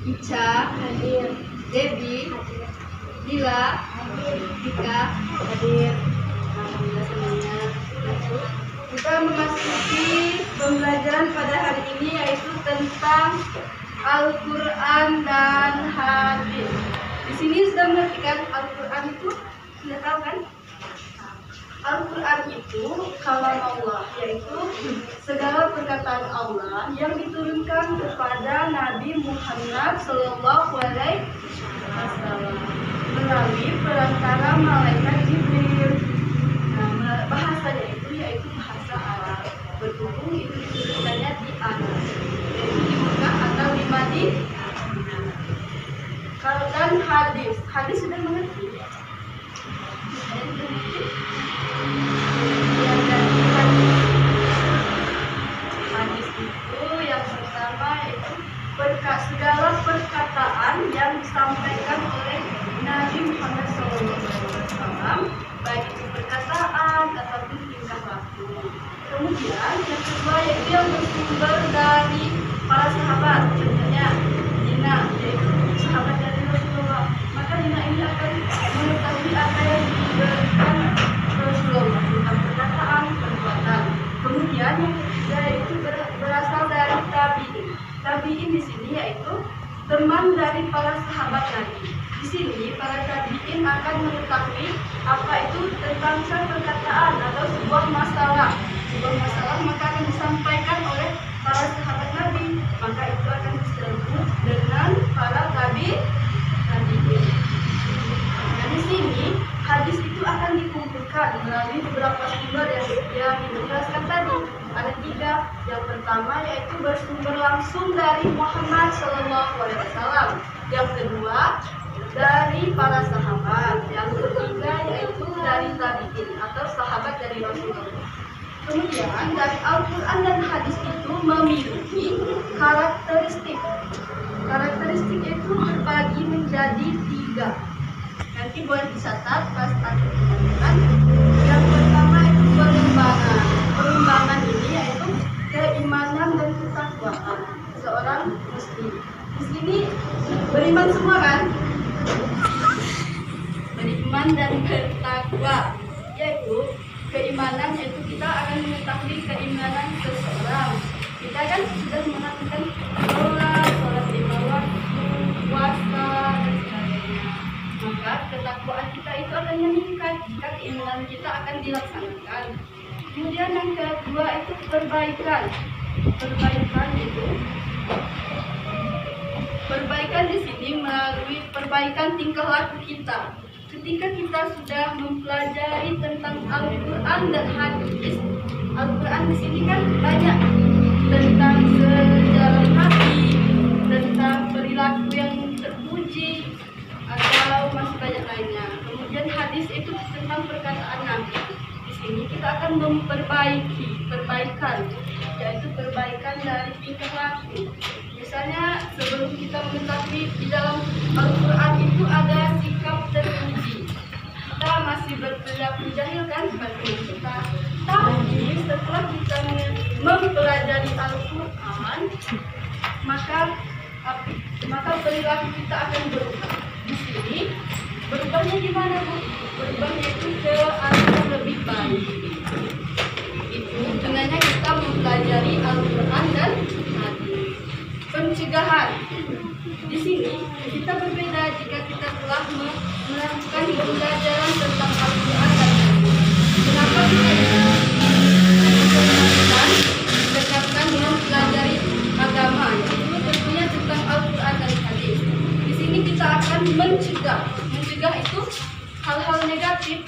Ica, hadir, Debbie, hadir, Dila, hadir, Dika, hadir. alhamdulillah semuanya. Kita memasuki pembelajaran pada hari ini yaitu tentang Al-Quran dan hadis. Di sini sudah mengertikan Al-Quran itu sudah tahu kan? Al-Quran itu kalam Allah, yaitu segala perkataan Allah yang diturunkan kepada Nabi Muhammad Sallallahu Alaihi Wasallam melalui perantara malaikat Jibril. Nah, bahasanya itu yaitu bahasa Arab. Berhubung itu diturunkannya di Arab, yaitu di Mekah atau di Madinah. Kalau dan hadis sudah mengerti. Hadis itu yang pertama itu segala perkataan yang disampaikan oleh Nabi Muhammad SAW, baik itu perkataan ataupun tingkah laku. Kemudian yang kedua yaitu yang bersumber dari para sahabat, contohnya Dina, yaitu sahabat dari Rasulullah. Maka Dina ini akan mengetahui apa yang diberikan Rasulullah tentang perkataan, perbuatan. Kemudian yang ketiga itu berasal dari tabi'in. Tabi'in di sini yaitu teman dari para sahabat Nabi. Di sini para tabi'in akan mengetahui apa itu tentang perkataan atau sebuah masalah. Sebuah masalah maka akan disampaikan oleh para sahabat Nabi. Maka itu akan disebut dengan para tabi'in. Nah, di sini hadis itu akan dikumpulkan melalui beberapa sumber yang dijelaskan tadi. Ada 3. Yang pertama yaitu bersumber langsung dari Muhammad SAW. Yang kedua dari para sahabat. Yang ketiga yaitu dari tabi'in atau sahabat dari Rasulullah. Kemudian dari Al-Quran dan hadis itu memiliki karakteristik. Karakteristik itu terbagi menjadi 3. Nanti boleh dicatat pas aku katakan. Yang pertama itu pengembangan. Pengembangan ini yaitu keimanan dan ketakwaan seorang muslim. Di sini beriman semua kan? Beriman dan bertakwa, yaitu keimanan, yaitu kita akan mengetahui keimanan seseorang. Kita kan sudah melakukan sholat 5 waktu, puasa dan sebagainya. Maka ketakwaan kita itu akan meningkat jika keimanan kita akan dilaksanakan. Kemudian yang kedua itu perbaikan. Perbaikan di sini melalui perbaikan tingkah laku kita. Ketika kita sudah mempelajari tentang Al-Quran dan hadis, Al-Quran di sini kan banyak tentang sejarah Nabi, tentang perilaku yang terpuji, atau masih banyak lainnya. Kemudian hadis itu tentang perkataan Nabi. Di sini kita akan perbaikan, yaitu perbaikan dari tingkah laku. Misalnya sebelum kita mengetahui di dalam Al-Quran itu ada sikap terpuji, kita masih berperilaku jahil kan seperti kita. Tapi setelah kita mempelajari Al-Quran, maka perilaku kita akan berubah. Di sini berubahnya gimana, Bu? Berubahnya itu ke arah yang lebih baik. Itu dengannya kita mempelajari Al-Quran dan hadis. Pencegahan. Di sini kita berbeda jika kita telah melakukan pembelajaran tentang Al-Quran dan hadis. Kenapa kita dekatkan dengan pelajari agama, yaitu tentunya tentang Al-Quran dan hadis. Di sini kita akan mencegah itu hal-hal negatif.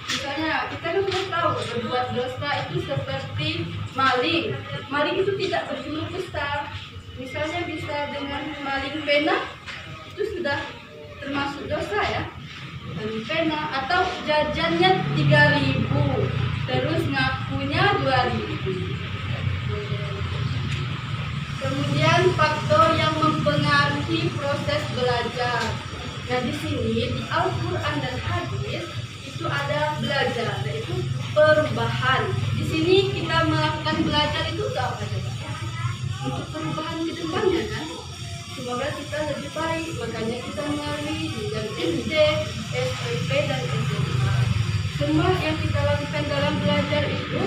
Misalnya kita kan sudah tahu berbuat dosa itu seperti maling. Maling itu tidak berjumlah besar. Misalnya bisa dengan maling pena itu sudah termasuk dosa ya. Maling pena atau jajannya 3.000 terus ngakunya 2.000. Kemudian faktor yang mempengaruhi proses belajar. Nah di sini di Al-Quran dan hadis itu ada belajar, yaitu perubahan. Di sini kita melakukan belajar itu untuk apa coba? Untuk perubahan ke depannya kan? semoga kita lebih baik. Makanya kita melalui jenjang SD, SMP, dan SMA. Semua yang kita lakukan dalam belajar itu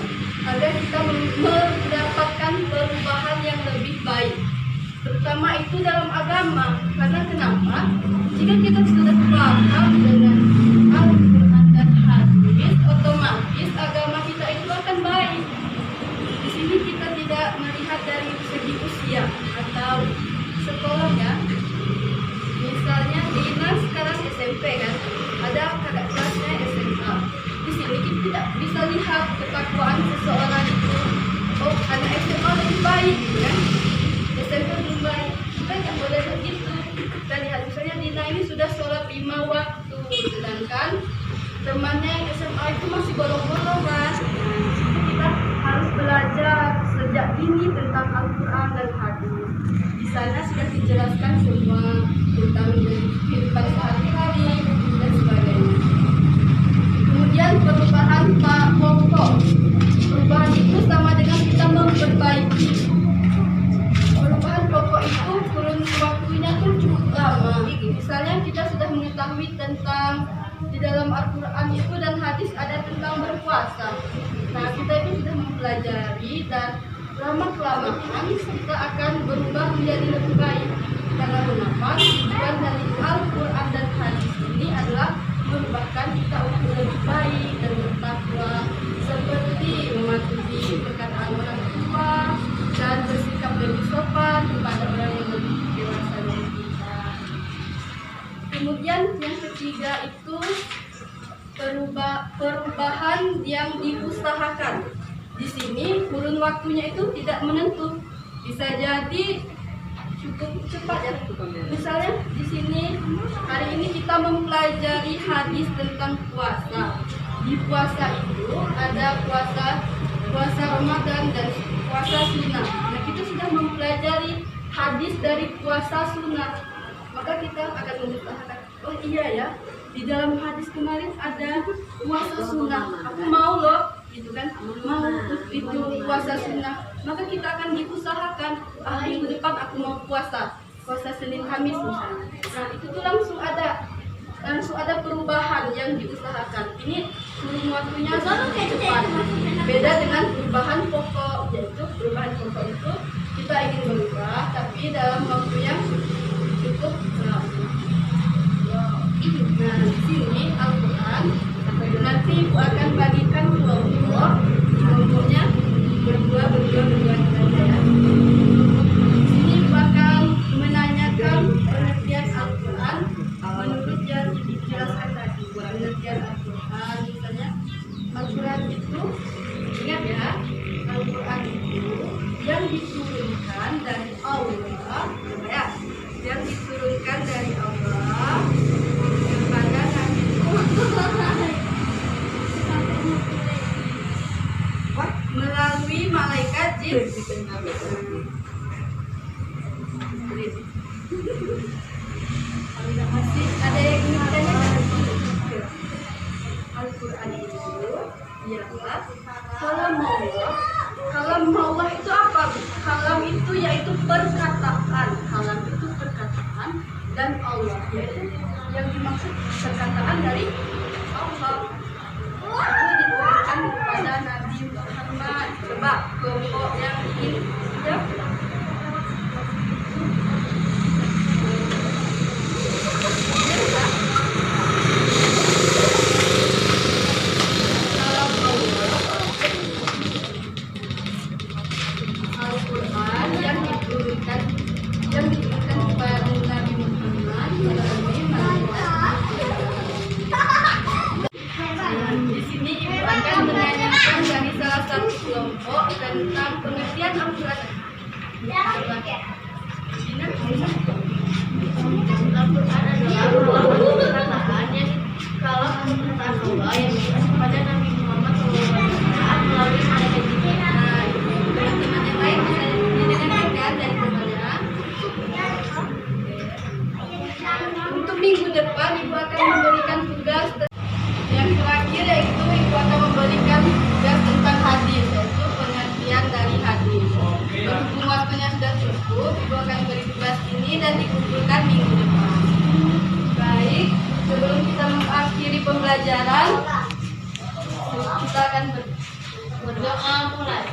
agar kita mendapatkan perubahan yang lebih baik. Terutama itu dalam agama. Karena kenapa? Jika kita sudah paham dengan Al-Quran dan hadis, otomatis agama kita itu akan baik. Di sini kita tidak melihat dari segi usia atau sekolahnya. Misalnya Dina sekarang SMP kan, ada kakak kelasnya SMA. Di sini kita tidak bisa lihat ketakwaan seseorang itu. Oh, anak SMA lebih baik, kan? SMP lebih baik. Kita nggak boleh begitu. Kita lihat misalnya Dina ini sudah sholat 5 waktu, sedangkan temannya yang SMA itu masih bolong-bolong kan. Kita harus belajar sejak dini tentang Al-Quran dan hadis. Di sana sudah dijelaskan semua tentang kehidupan sehari-hari dan sebagainya. Kemudian perubahan pokok. Perubahan itu sama dengan kita memperbaiki. Perubahan pokok itu kurun waktunya tuh cukup lama. Misalnya kita sudah mengetahui tentang di dalam Al-Quran itu dan hadis ada tentang berpuasa. Nah, kita itu sudah mempelajari dan lama-kelamaan kita akan berubah menjadi lebih baik. Karena kenapa? Tujuan dari Al-Quran dan hadis ini adalah merubahkan kita untuk lebih baik dan bertakwa, seperti mematuhi perkataan orang tua dan bersikap lebih sopan kepada orang yang lebih dewasa dari kita. Kemudian yang ketiga itu perubahan yang diusahakan. Di sini kurun waktunya itu tidak menentu, bisa jadi cukup cepat ya. Misalnya di sini hari ini kita mempelajari hadis tentang puasa. Di puasa itu ada puasa Ramadan dan puasa sunnah. Nah, kita sudah mempelajari hadis dari puasa sunnah, maka kita akan mengusahakan, oh iya ya, di dalam hadis kemarin ada puasa sunnah, aku mau loh, gitu kan, mau itu puasa sunnah, maka kita akan diusahakan, minggu depan aku mau puasa Senin Kamis misalnya. Nah, itu tuh langsung ada perubahan yang diusahakan. Ini kurun waktunya cepat, beda dengan perubahan pokok, yaitu perubahan pokok itu kita ingin berubah tapi dalam waktu yang cukup lama. Nah, di sini Al-Quran nanti Ibu akan bagikan kelompoknya berdua saja ya. Di sini Ibu akan menanyakan pengertian Al-Quran menurut yang dijelaskan tadi. Pengertian Al-Quran misalnya Al-Quran itu, ingat ya, Al-Quran itu yang diturunkan dari Allah, ya, yang diturunkan dari Allah kepada Nabi melalui malaikat jin. Masih ada yang ingin ditanyakan? Al-Quran itu ialah kalam Allah. Kalam Allah itu apa? Kalam itu yaitu perkataan. Kalam itu perkataan dan Allah yaitu yang dimaksud perkataan dari Allah. Itu diturunkan kepada Nabi Muhammad. Coba kelompok yang ingin jawab. Al-Quran yang diturunkan kepada Nabi Muhammad melalui malaikat. Di sini Ibu akan menanyakan dari salah satu kelompok tentang pengertian Al-Quran. Al-Quran adalah perkataan yang kalau perkataan Allah yang diberikan kepada Nabi Muhammad SAW melalui malaikat Jibril. Nah, teman-teman yang lain bisa didengarkan dari temannya. Untuk minggu depan Ibu akan memberikan tugas yang terakhir, yaitu Ibu akan memberikan tugas tentang hadis, yaitu pengertian dari hadis. Berhubung waktunya sudah cukup, Ibu akan beri tugas ini dan dan dikumpulkan minggu depan. Baik, sebelum kita mengakhiri pembelajaran, kita akan berdoa mulai.